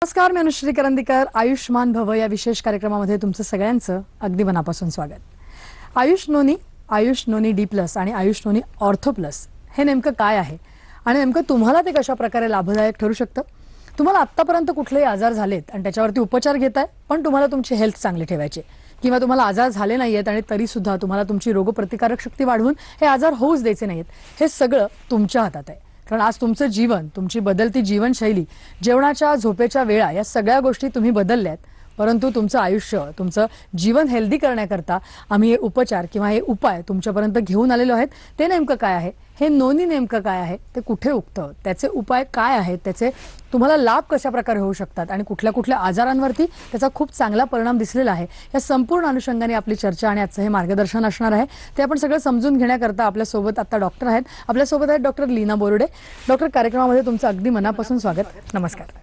नमस्कार, मी अनुश्री करंदीकर. आयुष्मान भव या विशेष कार्यक्रमामध्ये तुमचं सगळ्यांचं अगदी मनापासून स्वागत. आयुष नोनी D+ आणि आयुष नोनी ऑर्थो प्लस हे नेमकं काय आहे आणि नेमकं तुम्हाला ते कशा प्रकारे लाभदायक ठरू शकतं? तुम्हाला आतापर्यंत कुठलेही आजार झालेत आणि त्याच्यावरती उपचार घेताय, पण तुम्हाला तुमची हेल्थ चांगली ठेवायची, किंवा तुम्हाला आजार झाले नाहीयेत आणि तरी सुद्धा तुम्हाला तुमची रोगप्रतिकारक शक्ती वाढवून हे आजार होऊच द्यायचे नाहीत, हे सगळं तुमच्या हातात आहे. कारण आज तुमचं जीवन, तुमची बदलती जीवनशैली, जेवणाच्या झोपेच्या वेळा या सगळ्या गोष्टी तुम्ही बदलल्यात, परंतु तुमचं आयुष्य, तुमचं जीवन हेल्दी करण्याकरता आम्ही हे उपचार किंवा हे उपाय तुमच्यापर्यंत घेऊन आलेलो आहेत. ते नेमकं काय आहे, हे नोनी नेमकं काय आहे, ते कुठे उगतं, त्याचे उपाय काय आहेत, त्याचे तुम्हाला लाभ कशा प्रकारे होऊ शकतात आणि कुठल्या कुठल्या आजारांवरती त्याचा खूप चांगला परिणाम दिसलेला आहे, या संपूर्ण अनुषंगाने आपली चर्चा आणि आजचं हे मार्गदर्शन असणार आहे. ते आपण सगळं समजून घेण्याकरता आपल्यासोबत आता डॉक्टर आहेत. आपल्यासोबत आहेत डॉक्टर लीना बोरुडे. डॉक्टर, कार्यक्रमामध्ये तुमचं अगदी मनापासून स्वागत. नमस्कार.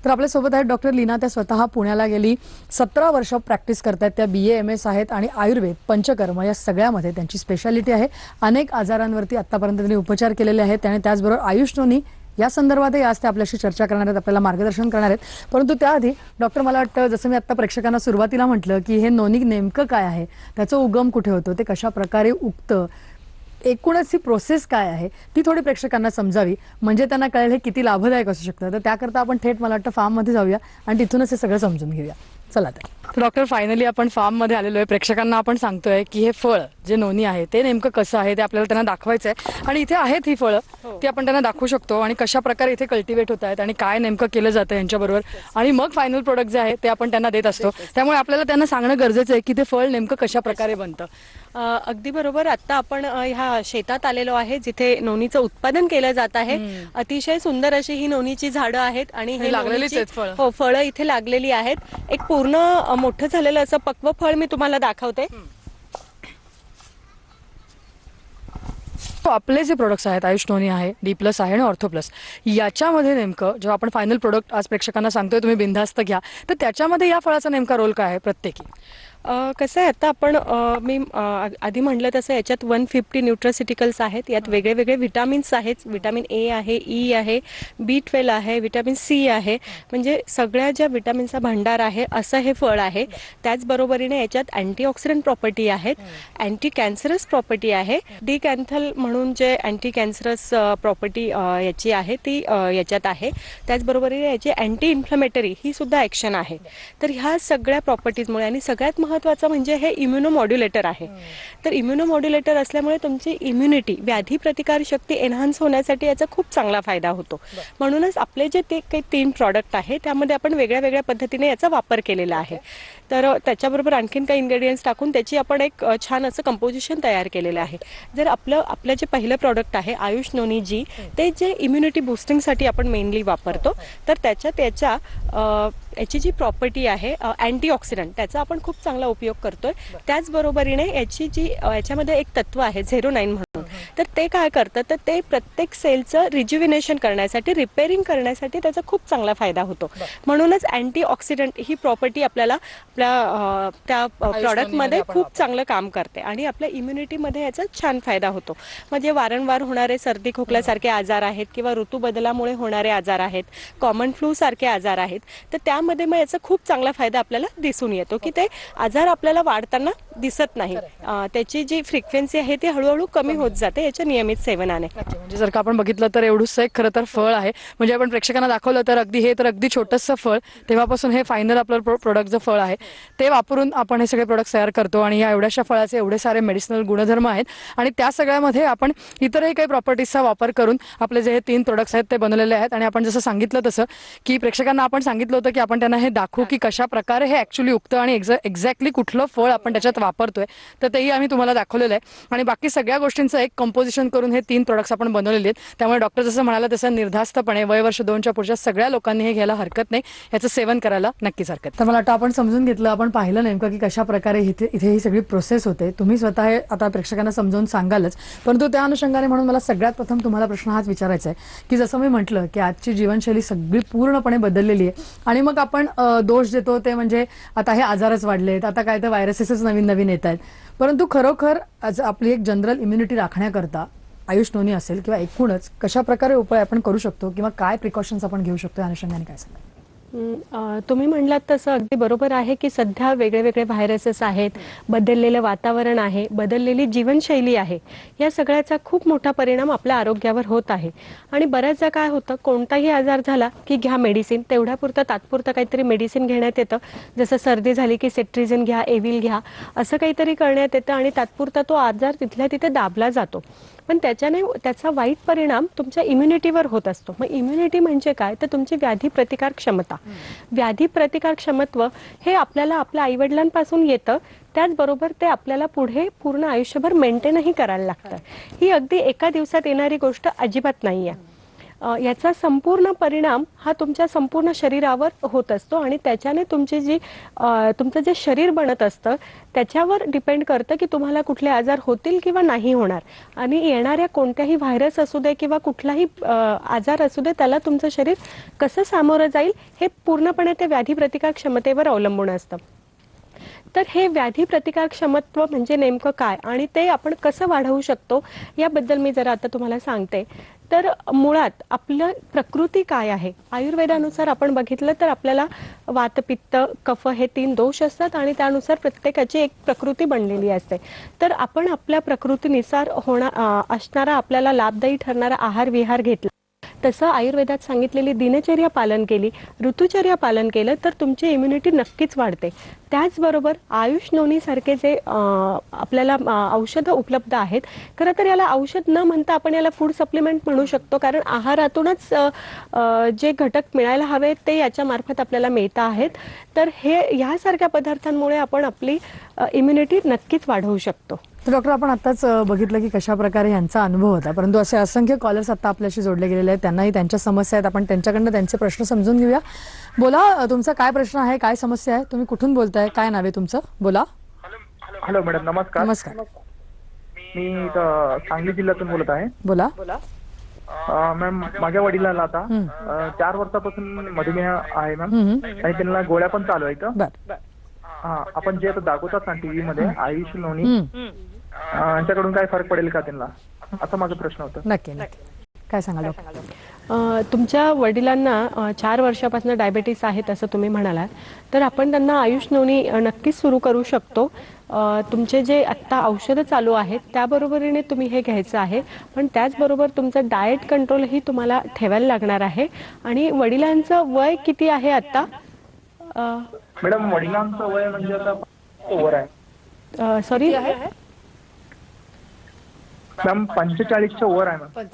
तर आपल्यासोबत आहेत डॉक्टर लीना. त्या स्वतः पुण्याला गेली 17 वर्ष प्रॅक्टिस करतायत. त्या BA MS आहेत आणि आयुर्वेद, पंचकर्म या सगळ्यामध्ये त्यांची स्पेशालिटी आहे. अनेक आजारांवरती आतापर्यंत त्यांनी उपचार केलेले आहेत आणि त्याचबरोबर आयुष नोनी या संदर्भातही आज ते आपल्याशी चर्चा करणार आहेत, आपल्याला मार्गदर्शन करणार आहेत. परंतु त्याआधी डॉक्टर, मला वाटतं जसं मी आता प्रेक्षकांना सुरुवातीला म्हटलं की हे नोनी नेमकं काय आहे, त्याचं उगम कुठे होतं, ते कशा प्रकारे उगतं, एकूणच ही प्रोसेस काय आहे ती थोडी प्रेक्षकांना समजावी, म्हणजे त्यांना कळेल हे किती लाभदायक असू शकतं. तर त्याकरता आपण थेट मला वाटतं फार्ममध्ये जाऊया आणि तिथूनच हे सगळं समजून घेऊया. चला तर डॉक्टर, फायनली आपण फार्ममध्ये आलेलो आहे. प्रेक्षकांना आपण सांगतोय की हे फळ जे नोनी आहे ते नेमकं कसं आहे ते आपल्याला त्यांना दाखवायचं आहे. आणि इथे आहेत ही फळं, ती आपण त्यांना दाखवू शकतो आणि कशा प्रकारे इथे कल्टिवेट होत आहेत आणि काय नेमकं केलं जातं यांच्याबरोबर, आणि मग फायनल प्रोडक्ट जे आहे ते आपण त्यांना देत असतो. त्यामुळे आपल्याला त्यांना सांगणं गरजेचं आहे की ते फळ नेमकं कशा प्रकारे बनतं. अगदी बरोबर. आता आपण ह्या शेतात आलेलो आहे जिथे नोनीचं उत्पादन केलं जात आहे. अतिशय सुंदर अशी ही नोनीची झाडं आहेत आणि हे लागलेलीच आहेत फळं. हो, फळं इथे लागलेली आहेत. एक पूर्ण मोठं झालेलं असं पक्व फळ मी तुम्हाला दाखवते. आपले जे प्रोडक्ट्स आहेत, आयुष नोनी आहे, D+ आहे आणि ऑर्थो प्लस, याच्यामध्ये नेमकं जेव्हा आपण फायनल प्रोडक्ट आज प्रेक्षकांना सांगतोय तुम्ही बिनधास्त घ्या, तर त्याच्यामध्ये या फळाचा नेमका रोल काय आहे प्रत्येकी? कसं आहे, आता आपण मी आधी म्हटलं तसं याच्यात 150 न्यूट्रासिटिकल्स आहेत. यात वेगळे वेगळे विटामिन्स आहेत. विटामिन A आहे, E आहे, B12 आहे, विटामिन C आहे. म्हणजे सगळ्या ज्या विटामिनचा भंडार आहे असं हे फळ आहे. त्याचबरोबरीने याच्यात अँटीऑक्सिडंट प्रॉपर्टी आहेत, अँटी कॅन्सरस प्रॉपर्टी आहे, डिकॅन्थल म्हणून जे अँटी कॅन्सरस प्रॉपर्टी याची आहे ती याच्यात आहे. त्याचबरोबरीने याची अँटी इन्फ्लमेटरी ही सुद्धा ॲक्शन आहे. तर ह्या सगळ्या प्रॉपर्टीजमुळे, आणि सगळ्यात महत्त्वाचं म्हणजे हे इम्युनोमॉड्युलेटर आहे. तर इम्युनोमॉड्युलेटर असल्यामुळे तुमची इम्युनिटी, व्याधी प्रतिकार शक्ती एनहान्स होण्यासाठी याचा खूप चांगला फायदा होतो. म्हणूनच आपले जे ते काही 3 प्रॉडक्ट आहे त्यामध्ये आपण वेगळ्या वेगळ्या पद्धतीने याचा वापर केलेला आहे. तर त्याच्याबरोबर आणखीन काही इन्ग्रेडियंट्स टाकून त्याची आपण एक छान असं कंपोजिशन तयार केलेलं आहे. जर आपलं जे पहिलं प्रॉडक्ट आहे आयुष नोनी G, ते जे इम्युनिटी बूस्टिंगसाठी आपण मेनली वापरतो. तर याची जी प्रॉपर्टी आहे अँटीऑक्सिडंट, त्याचा आपण खूप चांगला उपयोग करतोय. त्याचबरोबरीने याच्यामध्ये एक तत्व आहे 09 म्हणून. तर ते काय करतं, तर ते प्रत्येक सेलचं रिज्युविनेशन करण्यासाठी, रिपेअरिंग करण्यासाठी त्याचा खूप चांगला फायदा होतो. म्हणूनच अँटीऑक्सिडंट ही प्रॉपर्टी आपल्याला त्या प्रॉडक्टमध्ये खूप चांगलं काम करते आणि आपल्या इम्युनिटीमध्ये याचा छान फायदा होतो. म्हणजे वारंवार होणारे सर्दी खोकल्यासारखे आजार आहेत किंवा ऋतूबदलामुळे होणारे आजार आहेत, कॉमन फ्लू सारखे आजार आहेत, तर त्यामध्ये मग याचा खूप चांगला फायदा आपल्याला दिसून येतो की ते आजार आपल्याला वाढताना दिसत नाही. त्याची जी फ्रिक्वेन्सी आहे ती हळूहळू कमी होत जाते याच्या नियमित सेवनाने. म्हणजे जर का आपण बघितलं तर एवढंसं एक खरं तर फळ आहे. म्हणजे आपण प्रेक्षकांना दाखवलं तर अगदी छोटंसं फळ, तेव्हापासून हे फायनल आपलं प्रोडक्ट जे फळ आहे ते वापरून आपण हे सगळे प्रोडक्ट तयार करतो आणि या एवढ्याशा फळाचे एवढे सारे मेडिसिनल गुणधर्म आहेत आणि त्या सगळ्यामध्ये आपण इतरही काही प्रॉपर्टीजचा वापर करून आपले जे हे 3 प्रोडक्ट्स आहेत ते बनवलेले आहेत. आणि आपण जसं सांगितलं तसं की प्रेक्षकांना आपण सांगितलं होतं की आपण त्यांना हे दाखवू की कशा प्रकारे हे ॲक्च्युली उगतं आणि एक्झॅक्टली कुठलं फळ आपण त्याच्यात वापरतोय, तर तेही आम्ही तुम्हाला दाखवलेलं आहे. आणि बाकी सगळ्या गोष्टींचं एक कंपोजिशन करून हे 3 प्रोडक्ट्स आपण बनवलेले आहेत. त्यामुळे डॉक्टर जसं म्हणाला तसं निर्धास्तपणे वय वर्ष 2च्या पुढच्या सगळ्या लोकांनी हे घ्यायला हरकत नाही, याचं सेवन करायला नक्कीच हरकत. तर मला वाटतं आपण समजून घेतलं, आपण पाहिलं नेमकं की कशा प्रकारे इथे ही सगळी प्रोसेस होते. तुम्ही स्वतः हे आता प्रेक्षकांना समजावून सांगालच, परंतु त्या अनुषंगाने म्हणून मला सगळ्यात प्रथम तुम्हाला प्रश्न हाच विचारायचा आहे की जसं मी म्हटलं की आजची जीवनशैली सगळी पूर्णपणे बदललेली आहे आणि मग आपण दोष देतो ते म्हणजे आता हे आजारच वाढलेत, आता काय तर व्हायरसेसच नवीन येत आहेत. परंतु खरोखर आपली एक जनरल इम्युनिटी राखण्याकरता आयुष नोनी असेल किंवा एकूणच कशा प्रकारे उपाय आपण करू शकतो किंवा काय प्रिकॉशन्स आपण घेऊ शकतो या अनुषंगाने काय सांगा? तुम्ही म्हणलात तसं अगदी बरोबर आहे की सध्या वेगळे वेगळे व्हायरसेस आहेत, बदललेलं वातावरण आहे, बदललेली जीवनशैली आहे. या सगळ्याचा खूप मोठा परिणाम आपल्या आरोग्यावर होत आहे. आणि बऱ्याचदा काय होतं, कोणताही आजार झाला की घ्या मेडिसिन, तेवढ्यापुरतं तात्पुरतं काहीतरी मेडिसिन घेण्यात येतं. जसं सर्दी झाली की सेट्रिझिन घ्या, एव्हिल घ्या, असं काहीतरी करण्यात येतं आणि तात्पुरता तो आजार तिथल्या तिथे दाबला जातो. पण त्याच्याने त्याचा वाईट परिणाम तुमच्या इम्युनिटीवर होत असतो. मग इम्युनिटी म्हणजे काय, तर तुमची व्याधी प्रतिकार क्षमता. व्याधी प्रतिकार क्षमत्व हे आपल्याला आपल्या आईवडिलांपासून येतं, त्याचबरोबर ते आपल्याला पुढे पूर्ण आयुष्यभर मेंटेनही करायला लागतं. ही अगदी एका दिवसात येणारी गोष्ट अजिबात नाही आहे. याचा संपूर्ण परिणाम हा तुमच्या संपूर्ण शरीरावर होत असतो आणि त्याच्याने तुमचं जे शरीर बनत असतं त्याच्यावर डिपेंड करतं की तुम्हाला कुठले आजार होतील किंवा नाही होणार. आणि येणाऱ्या कोणत्याही व्हायरस असू दे किंवा कुठलाही आजार असू दे, त्याला तुमचं शरीर कसं सामोरं जाईल हे पूर्णपणे ते व्याधी प्रतिकार क्षमतेवर अवलंबून असतं. तर हे व्याधी प्रतिकार क्षमत्व म्हणजे नेमकं काय आणि ते आपण कसं वाढवू शकतो याबद्दल मी जरा आता तुम्हाला सांगते. तर मुळात आपलं प्रकृती काय आहे, आयुर्वेदानुसार आपण बघितलं तर आपल्याला वात, पित्त, कफ हे 3 दोष असतात आणि त्यानुसार प्रत्येकाची एक प्रकृती बनलेली असते. तर आपण आपल्या प्रकृतीनुसार असणारा आपल्याला लाभदायी ठरणारा आहार विहार घेतला, तसं आयुर्वेदात सांगितलेली दिनचर्या पालन केली, ऋतुचर्या पालन केलं तर तुमची इम्युनिटी नक्कीच वाढते. त्याचबरोबर आयुष नोनीसारखे जे आपल्याला औषधं उपलब्ध आहेत, खरं तर याला औषध न म्हणता आपण याला फूड सप्लिमेंट म्हणू शकतो, कारण आहारातूनच जे घटक मिळायला हवे ते याच्या मार्फत आपल्याला मिळत आहेत. तर ह्यासारख्या पदार्थांमुळे आपण आपली इम्युनिटी नक्कीच वाढवू शकतो. तर डॉक्टर, आपण आताच बघितलं की कशा प्रकारे यांचा अनुभव होता, परंतु असे असंख्य कॉलर्स आता आपल्याशी जोडले गेलेले आहेत, त्यांनाही त्यांच्या समस्या आहेत. आपण त्यांच्याकडनं त्यांचे प्रश्न समजून घेऊया. बोला, तुमचा काय प्रश्न आहे, काय समस्या आहे, तुम्ही कुठून बोलताय, काय नाव आहे तुमचं, बोला. हॅलो मॅडम, नमस्कार. नमस्कार. मी इथं सांगली जिल्ह्यातून बोलत आहे. बोला. मॅम, माझ्या वडिलांना आता 4 वर्षापासून मधुमेह आहे मॅम, आणि त्यांना गोळ्या पण चालू आहेत. बर. हा, आपण जे आता दाखवतात ना टीव्ही मध्ये आयुष नोनी, यांच्याकडून काय फरक पडेल का त्यांना, असा माझा प्रश्न होता. नक्की नक्की, काय सांगाल डॉक्टर? तुमच्या वडिलांना 4 वर्षापासून डायबेटीस आहेत असं तुम्ही म्हणालात, तर आपण त्यांना आयुष नोनी नक्कीच सुरू करू शकतो. तुमचे जे आत्ता औषधं चालू आहेत त्याबरोबरीने तुम्ही हे घ्यायचं आहे, पण त्याचबरोबर तुमचं डाएट कंट्रोलही तुम्हाला ठेवायला लागणार आहे. आणि वडिलांचं वय किती आहे आत्ता? मॅडम, वडिलांचं वय म्हणजे आता ओव्हर आहे. सॉरी, मॅम 45च्या ओव्हर आहे मॅम.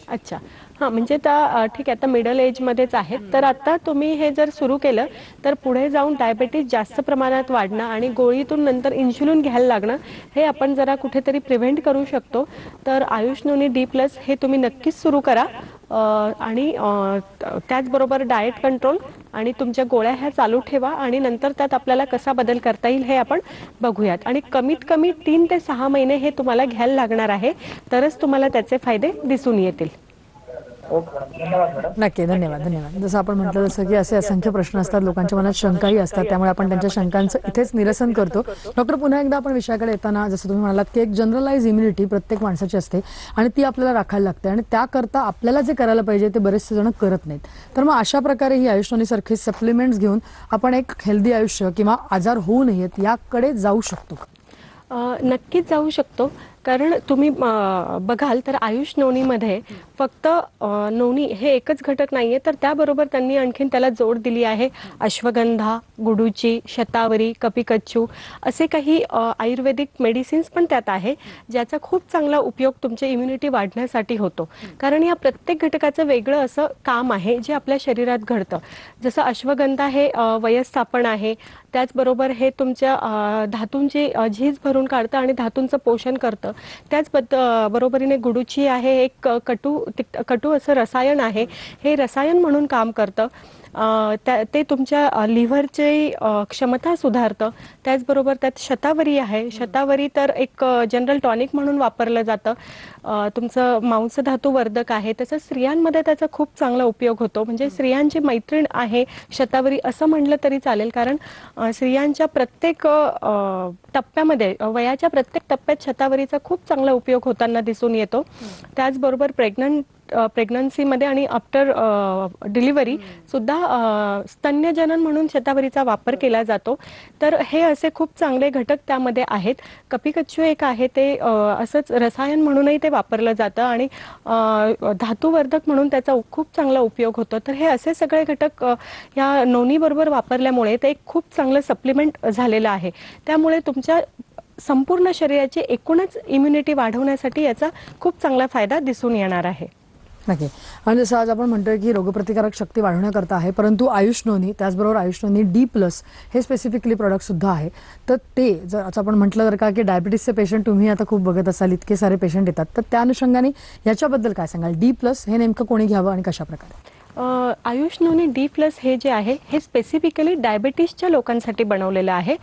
अच्छा, हां, म्हणजे ठीक आहे, आता मिडल एजमध्येच आहेत. तर आता तुम्ही हे जर सुरू केलं तर पुढे जाऊन डायबेटीस जास्त प्रमाणात वाढणं आणि गोळीतून नंतर इन्शुलिन घ्यायला लागणं हे आपण जरा कुठेतरी प्रिव्हेंट करू शकतो. तर आयुष नोनी D+ हे तुम्ही नक्कीच सुरू करा. आणि त्याचबरोबर डाएट कंट्रोल आणि तुमच्या गोळ्या ह्या चालू ठेवा आणि नंतर त्यात आपल्याला कसा बदल करता येईल हे आपण बघूयात. आणि कमीत कमी 3 ते 6 महिने हे तुम्हाला घ्यायला लागणार आहे, तरच तुम्हाला त्याचे फायदे दिसून येतील. नक्की, धन्यवाद. जसं आपण म्हटलं, जसं की असे असंख्य प्रश्न असतात, लोकांच्या मनात शंकाही असतात, त्यामुळे आपण त्यांच्या शंकांचं इथेच निरसन करतो. डॉक्टर, पुन्हा एकदा आपण विषयाकडे येताना, जसं तुम्ही म्हणालात की एक जनरलाइज इम्युनिटी प्रत्येक माणसाची असते आणि ती आपल्याला राखायला लागते, आणि त्याकरता आपल्याला जे करायला पाहिजे ते बरेचसे जण करत नाहीत. तर मग अशा प्रकारे ही आयुष नोनी सारखी सप्लिमेंट्स घेऊन आपण एक हेल्दी आयुष्य किंवा आजार होऊ नयेत याकडे जाऊ शकतो का? नक्कीच जाऊ शकतो, कारण तुम्ही बघाल तर आयुष नोनीमध्ये फक्त नोनी हे एकच घटक नाहीये, तर त्याबरोबर त्यांनी आणखीन त्याला जोड दिली आहे अश्वगंधा, गुडूची, शतावरी, कपिकच्चू असे काही आयुर्वेदिक मेडिसिन्स पण त्यात आहे, ज्याचा खूप चांगला उपयोग तुमची इम्युनिटी वाढण्यासाठी होतो. कारण या प्रत्येक घटकाचं वेगळं असं काम आहे जे आपल्या शरीरात घडतं. जसं अश्वगंधा हे वयस्थापन आहे, त्याचबरोबर हे तुमच्या धातूंची झीज भरून काढतं आणि धातूंचं पोषण करतं. त्याच बरोबरीने गुडूची आहे एक कटू असं रसायन आहे, हे रसायन म्हणून काम करतं. ते तुमच्या लिव्हरची क्षमता सुधारतं. त्याचबरोबर त्यात शतावरी आहे, शतावरी तर एक जनरल टॉनिक म्हणून वापरलं जातं. तुमचं मांसधातू वर्धक आहे. तसंच स्त्रियांमध्ये त्याचा खूप चांगला उपयोग होतो, म्हणजे स्त्रियांची मैत्रीण आहे शतावरी असं म्हटलं तरी चालेल, कारण स्त्रियांच्या प्रत्येक टप्प्यामध्ये, वयाच्या प्रत्येक टप्प्यात शतावरीचा खूप चांगला उपयोग होताना दिसून येतो. त्याचबरोबर प्रेग्नंट प्रेग्नन्सीमध्ये आणि आफ्टर डिलिव्हरी सुद्धा स्तन्यजनन म्हणून शतावरीचा वापर केला जातो. तर हे असे खूप चांगले घटक त्यामध्ये आहेत. कपिकच्चू एक आहे ते असंच रसायन म्हणूनही ते वापरलं जातं आणि धातुवर्धक म्हणून त्याचा खूप चांगला उपयोग होतो. तर हे असे सगळे घटक या नोनीबरोबर वापरल्यामुळे ते एक खूप चांगलं सप्लिमेंट झालेलं आहे. त्यामुळे तुमच्या संपूर्ण शरीराची एकूणच इम्युनिटी वाढवण्यासाठी याचा खूप चांगला फायदा दिसून येणार आहे. नक्की. आणि जसं आज आपण म्हणतोय की रोगप्रतिकारक शक्ती वाढवण्याकरता आहे, परंतु आयुष नोनी त्याचबरोबर आयुष नोनी D+ हे स्पेसिफिकली प्रोडक्ट सुद्धा आहे. तर ते जर असं आपण म्हटलं जर का की डायबिटीसचे पेशंट तुम्ही आता खूप बघत असाल, इतके सारे पेशंट येतात, तर त्या अनुषंगाने याच्याबद्दल काय सांगाल? D+ हे नेमकं कोणी घ्यावं आणि कशा प्रकारे? आयुष नोनी D+ हे जे आहे हे स्पेसिफिकली डायबिटीसच्या लोकांसाठी बनवलेलं आहे.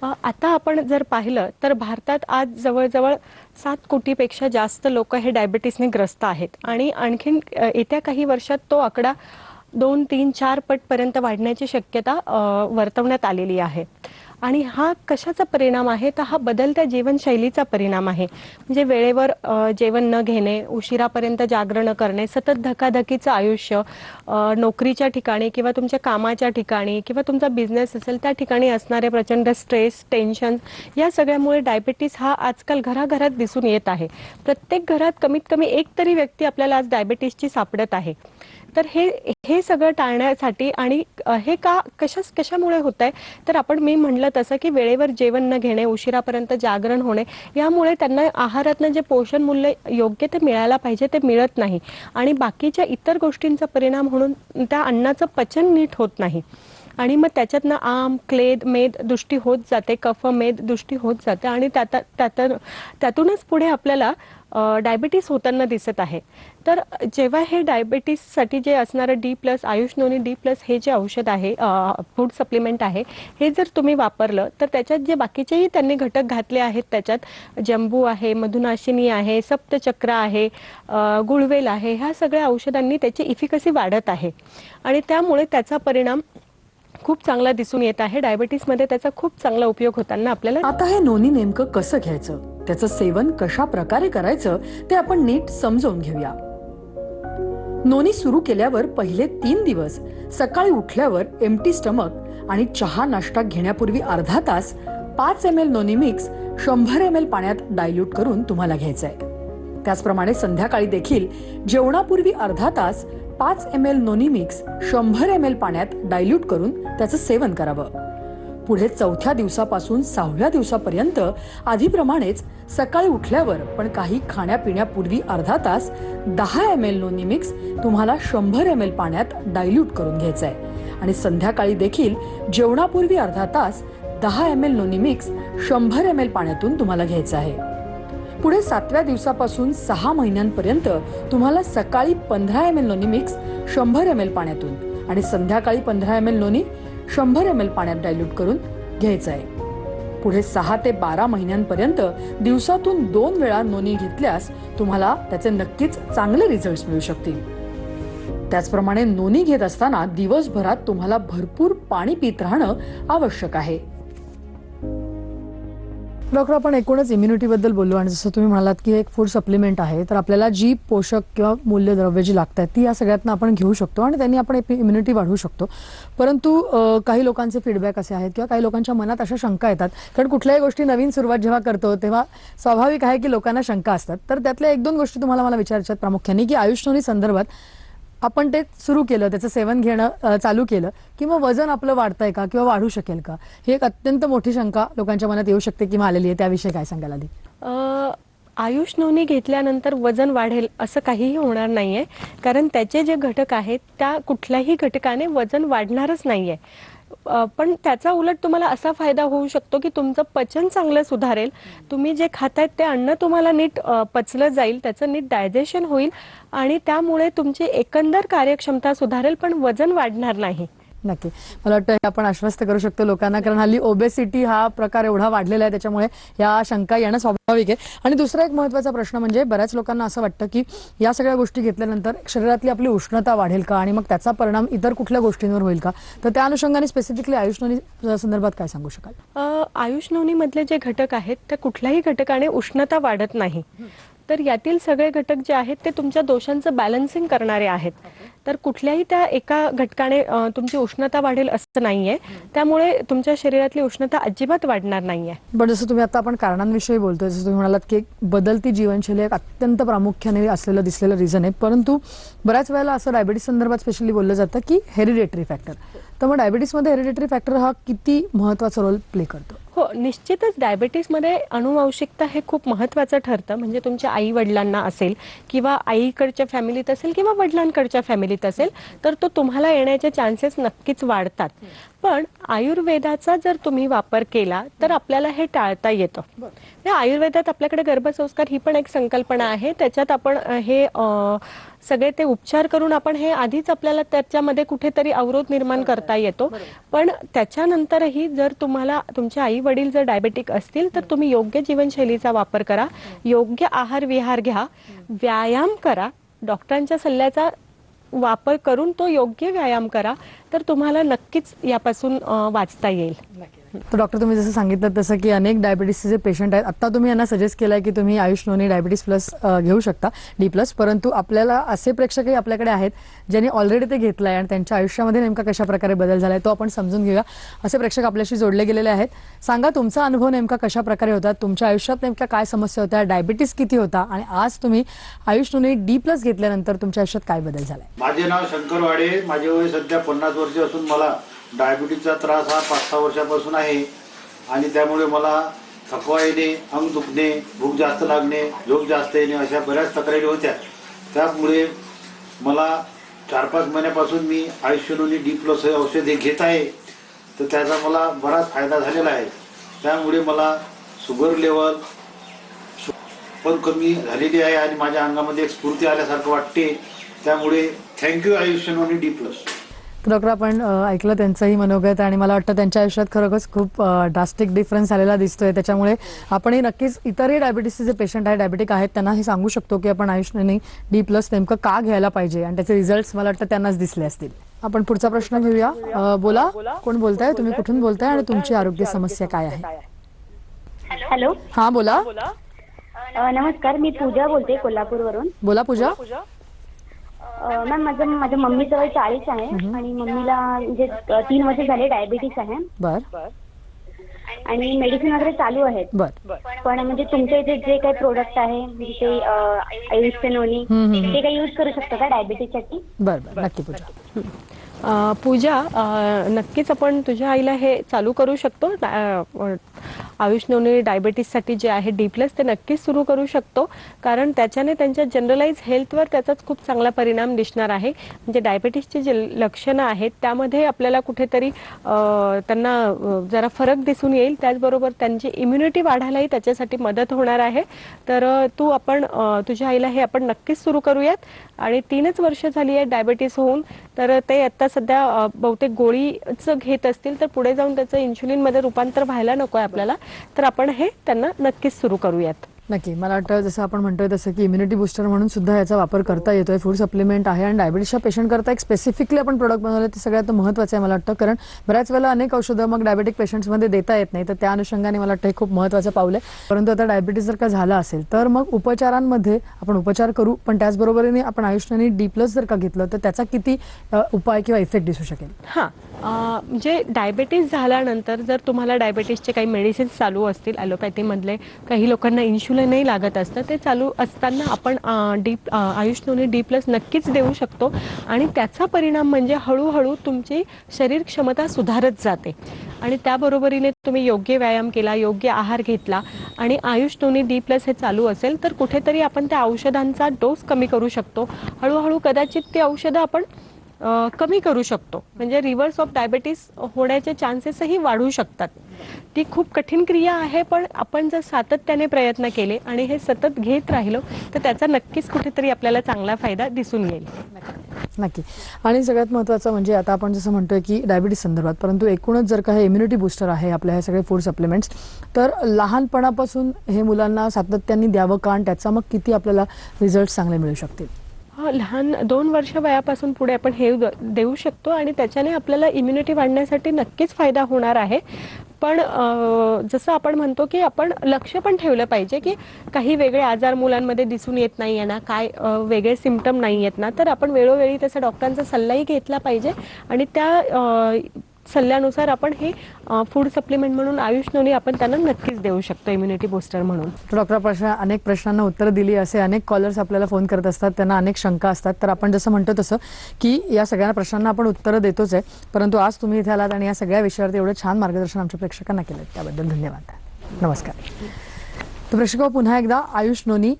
आता आपण जर पाहिलं तर भारतात आज जवळजवळ 7 कोटीपेक्षा जास्त लोक हे डायबिटीसने ग्रस्त आहेत आणि आणखीन येत्या काही वर्षात तो आकडा 2, 3, 4 पटपर्यंत वाढण्याची शक्यता वर्तवण्यात आलेली आहे. आणि हा कशाचा परिणाम आहे? तर हा बदलत्या जीवनशैलीचा परिणाम आहे. म्हणजे वेळेवर जेवण न घेणे, उशिरापर्यंत जागरण करणे, सतत धकाधकीचं आयुष्य, नोकरीच्या ठिकाणी किंवा तुमच्या कामाच्या ठिकाणी किंवा तुमचा बिझनेस असेल त्या ठिकाणी असणारे प्रचंड स्ट्रेस, टेन्शन या सगळ्यामुळे डायबिटीस हा आजकाल घराघरात दिसून येत आहे. प्रत्येक घरात कमीत कमी एक तरी व्यक्ती आपल्याला आज डायबिटीसची सापडत आहे. तर हे सगळं टाळण्यासाठी आणि हे कशामुळे होत आहे? तर मी म्हटलं तसं की वेळेवर जेवण न घेणे, उशिरापर्यंत जागरण होणे यामुळे त्यांना आहारातनं जे पोषण मूल्य योग्य ते मिळायला पाहिजे ते मिळत नाही आणि बाकीच्या इतर गोष्टींचा परिणाम म्हणून त्या अन्नाचं पचन नीट होत नाही आणि मग त्याच्यातनं आम, क्लेद, मेद दृष्टी होत जाते, कफ, मेद दृष्टी होत जाते आणि त्यातूनच पुढे आपल्याला डायबिटीस होताना दिसत आहे. तर जेव्हा हे डायबिटीससाठी जे असणारं D+, आयुष नोनी D+ हे जे औषध आहे, फूड सप्लिमेंट आहे, हे जर तुम्ही वापरलं तर त्याच्यात जे बाकीचेही त्यांनी घटक घातले आहेत, त्याच्यात जंबू आहे, मधुनाशिनी आहे, सप्तचक्र आहे, गुळवेल आहे, ह्या सगळ्या औषधांनी त्याची इफिकसी वाढत आहे आणि त्यामुळे त्याचा परिणाम खूप चांगला दिसून येत आहे. डायबिटीसमध्ये त्याचा खूप चांगला उपयोग होताना आपल्याला. आता हे नोनी नेमकं कसं घ्यायचं, त्याचं सेवन कशा प्रकारे करायचं ते आपण नीट समजावून घेऊया. नोनी सुरू केल्यावर पहिले 3 दिवस सकाळी उठल्यावर एम्प्टी स्टमक आणि चहा नाश्ता घेण्यापूर्वी अर्धा तास 5 ml नोनी मिक्स 100 ml पाण्यात डायल्यूट करून तुम्हाला घ्यायचंय. त्याचप्रमाणे संध्याकाळी देखील जेवणापूर्वी अर्धा तास 5 ml नोनी मिक्स 100 ml पाण्यात डायल्यूट करून त्याचं सेवन करावं. पुढे 4थ्या दिवसापासून 6व्या दिवसापर्यंत आधीप्रमाणेच सकाळी उठल्यावर पण काही खाण्यापिण्यापूर्वी अर्धा तास 10 ml नोनी मिक्स तुम्हाला 100 ml पाण्यात डायल्यूट करून घ्यायचंय आणि संध्याकाळी देखील जेवणापूर्वी अर्धा तास 10 ml नोनी मिक्स 100 ml पाण्यातून तुम्हाला घ्यायचं आहे. पुढे 7व्या दिवसापासून 6 महिन्यांपर्यंत तुम्हाला सकाळी 15 ml नोनी मिक्स 100 ml पाण्यातून आणि संध्याकाळी 15 ml नोनी 100 ml पाण्यात डायल्यूट करून घ्यायचं आहे. पुढे 6 ते 12 महिन्यांपर्यंत दिवसातून 2 वेळा नोनी घेतल्यास तुम्हाला त्याचे नक्कीच चांगले रिझल्ट्स मिळू शकतील. त्याचप्रमाणे नोनी घेत असताना दिवसभरात तुम्हाला भरपूर पाणी पित राहणं आवश्यक आहे. डॉक्टर, आपण एकूणच इम्युनिटी बद्दल बोललो आणि जसं तुम्ही म्हणालात की एक फूड सप्लिमेंट आहे, तर आपल्याला जी पोषक किंवा मूल्यद्रव्य जी लागतात ती या सगळ्यातनं आपण घेऊ शकतो आणि त्यांनी आपण इम्युनिटी वाढवू शकतो. परंतु काही लोकांचे फीडबॅक असे आहेत किंवा काही लोकांच्या मनात अशा शंका येतात, कारण कुठल्याही गोष्टी नवीन सुरुवात जेव्हा करतो तेव्हा स्वाभाविक आहे की लोकांना शंका असतात. तर त्यातल्या 1-2 गोष्टी तुम्हाला मला विचारायच्यात प्रामुख्याने की आयुष नोनी संदर्भात आपण ते सुरू केलं, त्याचं सेवन घेणं चालू केलं किंवा वजन आपलं वाढतंय का किंवा वाढू शकेल का, ही एक अत्यंत मोठी शंका लोकांच्या मनात येऊ शकते किंवा आलेली आहे. त्याविषयी काय सांगाल आधी? आयुष नोनी घेतल्यानंतर वजन वाढेल असं काहीही होणार नाहीये, कारण त्याचे जे घटक आहेत त्या कुठल्याही घटकाने वजन वाढणारच नाहीये. पण त्याचा उलट तुम्हाला असा फायदा होऊ शकतो की तुमचं पचन चांगलं सुधारेल, तुम्ही जे खातायत ते अन्न तुम्हाला नीट पचलं जाईल, त्याचं नीट डायजेशन होईल आणि त्यामुळे तुमची एकंदर कार्यक्षमता सुधारेल, पण वजन वाढणार नाही. नक्की. मला वाटतं हे आपण आश्वस्त करू शकतो लोकांना, कारण हल्ली ओबेसिटी हा प्रकार एवढा वाढलेला आहे, त्याच्यामुळे या शंका येणं स्वाभाविक आहे. आणि दुसरा एक महत्त्वाचा प्रश्न म्हणजे बऱ्याच लोकांना असं वाटतं की या सगळ्या गोष्टी घेतल्यानंतर शरीरातली आपली उष्णता वाढेल का आणि मग त्याचा परिणाम इतर कुठल्या गोष्टींवर होईल का, तर त्या अनुषंगाने स्पेसिफिकली आयुष नोनी संदर्भात काय सांगू शकाल? आयुष नोनी मधले जे घटक आहेत त्या कुठल्याही घटकाने उष्णता वाढत नाही. तर यातील सगळे घटक जे आहेत ते तुमच्या दोषांचं बॅलन्सिंग करणारे आहेत. तर कुठल्याही त्या एका घटकाने तुमची उष्णता वाढेल असं नाहीये. त्यामुळे तुमच्या शरीरातली उष्णता अजिबात वाढणार नाहीये. पण जसं तुम्ही आता आपण कारणांविषयी बोलतोय, जसं तुम्ही म्हणालात की एक बदलती जीवनशैली एक अत्यंत प्रामुख्याने असलेलं दिसलेलं रिझन आहे, परंतु बऱ्याच वेळेला असं डायबिटीस संदर्भात स्पेशली बोललं जातं की हेरिडेटरी फॅक्टर. तर मग डायबिटीसमध्ये हेरिडेटरी फॅक्टर हा किती महत्त्वाचा रोल प्ले करतो? हो, निश्चितच डायबिटीसमध्ये अनुवांशिकता हे खूप महत्त्वाचं ठरतं. म्हणजे तुमच्या आई वडिलांना असेल किंवा आईकडच्या फॅमिलीत असेल किंवा वडिलांकडच्या फॅमिलीत असेल तर तो तुम्हाला येण्याचे चान्सेस नक्कीच वाढतात. पण आयुर्वेदाचा जर तुम्ही वापर केला तर आपल्याला हे टाळता येतं. आयुर्वेदात आपल्याकडे गर्भसंस्कार ही पण एक संकल्पना आहे. त्याच्यात आपण हे सगळे ते उपचार करून आपण हे आधीच आपल्याला त्याच्यामध्ये कुठेतरी अवरोध निर्माण करता येतो. पण त्याच्यानंतरही जर तुम्हाला तुमचे आई वडील जर डायबेटिक असतील तर तुम्ही योग्य जीवनशैलीचा वापर करा, योग्य आहार विहार घ्या, व्यायाम करा, डॉक्टरांच्या सल्ल्याचा वापर करून तो योग्य व्यायाम करा, तर तुम्हाला नक्कीच यापासून वाचता येईल. तर डॉक्टर, तुम्ही जसं सांगितलं तसं की अनेक डायबिटीसचे जे पेशंट आहेत, आता तुम्ही यांना सजेस्ट केलं की तुम्ही आयुष नोनी डायबिटीस प्लस घेऊ शकता, D+, परंतु आपल्याला असे प्रेक्षकही आपल्याकडे आहेत ज्यांनी ऑलरेडी ते घेतलं आहे आणि त्यांच्या आयुष्यामध्ये नेमका कशा प्रकारे बदल झाला आहे तो आपण समजून घेऊया. असे प्रेक्षक आपल्याशी जोडले गेलेले आहेत. सांगा, तुमचा अनुभव नेमका कशा प्रकारे होता, तुमच्या आयुष्यात नेमक्या काय समस्या होत्या, डायबिटीस किती होता आणि आज तुम्ही आयुष नोनी D+ घेतल्यानंतर तुमच्या आयुष्यात काय बदल झालाय? माझे नाव शंकर वाडे, माझे वय सध्या 50 वर्ष असून मला डायबिटीसचा त्रास हा 5-6 वर्षापासून आहे आणि त्यामुळे मला थकवा येणे, अंग दुखणे, भूक जास्त लागणे, झोप जास्त येणे अशा बऱ्याच तक्रारी होत्या. त्यामुळे मला 4-5 महिन्यापासून मी आयुष नोनी D+ हे औषधे घेत आहे. तर त्याचा मला बराच फायदा झालेला आहे. त्यामुळे मला शुगर लेवल पण कमी झालेली आहे आणि माझ्या अंगामध्ये एक स्फूर्ती आल्यासारखं वाटते. त्यामुळे थँक्यू आयुष नोनी D+. डॉक्टर, आपण ऐकलं त्यांचंही मनोगत आणि मला वाटतं त्यांच्या आयुष्यात खरोखरच खूप ड्रास्टिक डिफरन्स आलेला दिसतोय. त्याच्यामुळे आपणही नक्कीच इतरही डायबिटीसचे जे पेशंट आहे, डायबिटिक आहेत, त्यांना हे सांगू शकतो की आपण आयुष नोनी D+ नेमकं का घ्यायला पाहिजे आणि त्याचे रिझल्ट्स मला वाटतं त्यांनाच दिसले असतील. आपण पुढचा प्रश्न घेऊया. बोला, कोण बोलताय, तुम्ही कुठून बोलताय आणि तुमची आरोग्य समस्या काय आहे? हॅलो. हा, बोला. नमस्कार, मी पूजा बोलते कोल्हापूरवरून. बोला पूजा. मॅम, माझ्या मम्मीचं वय 40 आहे आणि मम्मीला म्हणजे 3 वर्ष झाले डायबिटीस आहे. बर. आणि मेडिसिन वगैरे चालू आहेत. बर. पण म्हणजे तुमच्या इथे जे काही प्रोडक्ट आहे म्हणजे ते आयुष नोनी ते काही यूज करू शकतो का डायबिटीससाठी? बर बर, नक्की पूजा. पूजा, नक्कीच आपण तुझ्या आईला हे चालू करू शकतो. आयुष नोनी डायबिटीससाठी जे आहे D+ ते नक्कीच सुरू करू शकतो, कारण त्याच्याने त्यांच्या जनरलाइज हेल्थवर त्याचाच खूप चांगला परिणाम दिसणार आहे. म्हणजे डायबिटीसची जे लक्षणं आहेत त्यामध्ये आपल्याला कुठेतरी त्यांना जरा फरक दिसून येईल. त्याचबरोबर त्यांची इम्युनिटी वाढायलाही त्याच्यासाठी मदत होणार आहे. तर तुझ्या आईला हे आपण नक्कीच सुरू करूयात. आणि 3च वर्ष झाली आहे डायबिटीस होऊन, तर ते आता सध्या बहुतेक गोळीच घेत असतील, तर पुढे जाऊन त्याचं इन्शुलिनमध्ये रूपांतर व्हायला नको आहे आपल्याला. तर आपण हे त्यांना नक्कीच सुरू करूयात. नक्की. मला वाटतं जसं आपण म्हणतोय तसं की इम्युनिटी बूस्टर म्हणून सुद्धा याचा वापर करता येतोय. फूड सप्लिमेंट आहे आणि डायबिटीसच्या पेशंट करता एक स्पेसिफिकली आपण प्रोडक्ट बनवले ते सगळ्यात महत्त्वाचं आहे मला वाटतं, कारण बऱ्याच वेळेला अनेक औषधं मग डायबेटिक पेशंट्समध्ये देता येत नाही. तर त्या अनुषंगाने मला वाटतं हे खूप महत्त्वाचं पाऊल आहे. परंतु आता डायबिटीस जर का झाला असेल तर मग उपचारांमध्ये आपण उपचार करू, पण त्याचबरोबरीने आपण आयुष नोनी D+ जर का घेतलं तर त्याचा किती उपाय किंवा इफेक्ट दिसू शकेल? हां, म्हणजे डायबिटीस झाल्यानंतर जर तुम्हाला डायबिटीसचे काही मेडिसिन्स चालू असतील, ॲलोपॅथीमधले काही लोकांना इन्शुलिनही लागत असतं, ते चालू असताना आपण आयुष नोनी D+ नक्कीच देऊ शकतो. आणि त्याचा परिणाम म्हणजे हळूहळू तुमची शरीर क्षमता सुधारत जाते. आणि त्याबरोबरीने तुम्ही योग्य व्यायाम केला, योग्य आहार घेतला आणि आयुष नोनी D+ हे चालू असेल तर कुठेतरी आपण त्या औषधांचा डोस कमी करू शकतो. हळूहळू कदाचित ती औषधं आपण कमी करू शकतो. म्हणजे रिव्हर्स ऑफ डायबिटीस होण्याचे चान्सेसही वाढू शकतात. ती खूप कठीण क्रिया आहे, पण आपण जर सातत्याने प्रयत्न केले आणि हे सतत घेत राहिलो तर त्याचा नक्कीच कुठेतरी आपल्याला चांगला फायदा दिसून येईल. नक्की. आणि सगळ्यात महत्त्वाचं म्हणजे आता आपण जसं म्हणतोय की डायबिटीस संदर्भात, परंतु एकूणच जर का हे इम्युनिटी बूस्टर आहे आपल्या हे सगळे फूड सप्लिमेंट्स, तर लहानपणापासून हे मुलांना सातत्याने द्यावं का आणि त्याचा मग किती आपल्याला रिझल्ट चांगले मिळू शकतील? लहान 2 वर्ष वयापासून पुढे आपण हे देऊ शकतो आणि त्याच्याने आपल्याला इम्युनिटी वाढण्यासाठी नक्कीच फायदा होणार आहे. पण जसं आपण म्हणतो की आपण लक्ष पण ठेवलं पाहिजे की काही वेगळे आजार मुलांमध्ये दिसून येत नाही आहे ना, काय वेगळे सिम्पटम नाही आहेत ना, तर आपण वेळोवेळी त्याचा डॉक्टरांचा सल्लाही घेतला पाहिजे आणि त्या सल्ल्यानुसार आपण हे फूड सप्लिमेंट म्हणून आयुष नोनी आपण त्यांना नक्कीच देऊ शकतो इम्युनिटी बूस्टर म्हणून. डॉक्टर अनेक प्रश्नांना उत्तर दिली. असे अनेक कॉलर्स आपल्याला फोन करत असतात, त्यांना अनेक शंका असतात. तर आपण जसं म्हणतो तसं की या सगळ्या प्रश्नांना आपण उत्तरं देतोच आहे, परंतु आज तुम्ही इथे आलात आणि या सगळ्या विषयावरती एवढं छान मार्गदर्शन आमच्या प्रेक्षकांना केलं, त्याबद्दल धन्यवाद. नमस्कार. तर प्रेक्षक पुन्हा एकदा आयुष नोनी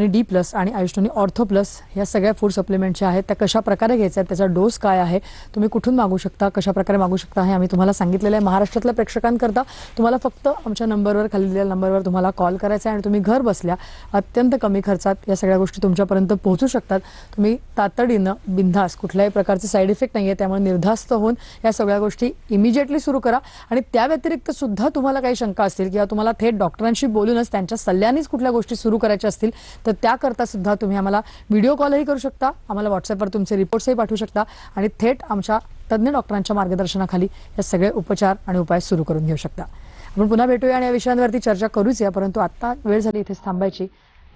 D+ आणि आयुष नोनी ऑर्थो प्लस या सगळ्या फूड सप्लिमेंटच्या आहेत, त्या कशा प्रकारे घ्यायच्या आहेत, त्याचा डोस काय आहे, तुम्ही कुठून मागू शकता, कशा प्रकारे मागू शकता हे आम्ही तुम्हाला सांगितलेलं आहे. महाराष्ट्रातल्या प्रेक्षकांकरता तुम्हाला फक्त आमच्या नंबरवर, खाली दिलेल्या नंबरवर तुम्हाला कॉल करायचा आहे आणि तुम्ही घर बसल्या अत्यंत कमी खर्चात या सगळ्या गोष्टी तुमच्यापर्यंत पोहोचू शकतात. तुम्ही तातडीनं बिनधास्त, कुठल्याही प्रकारचे साईड इफेक्ट नाही आहे, त्यामुळे निर्धास्त होऊन या सगळ्या गोष्टी इमिजिएटली सुरू करा. आणि त्या व्यतिरिक्त सुद्धा तुम्हाला काही शंका असतील किंवा तुम्हाला थेट डॉक्टरांशी बोलूनच त्यांच्या सल्ल्यानेच कुठल्या गोष्टी सुरू करायच्या असतील तर त्याकरता सुद्धा तुम्ही आम्हाला व्हिडिओ कॉलही करू शकता, आम्हाला व्हॉट्सअपवर तुमचे रिपोर्ट्सही पाठवू शकता आणि थेट आमच्या तज्ज्ञ डॉक्टरांच्या मार्गदर्शनाखाली हे सगळे उपचार आणि उपाय सुरू करून घेऊ शकता. आपण पुन्हा भेटूया आणि या विषयांवरती चर्चा करूच या, परंतु आता वेळ झाली इथेच थांबायची.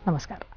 नमस्कार.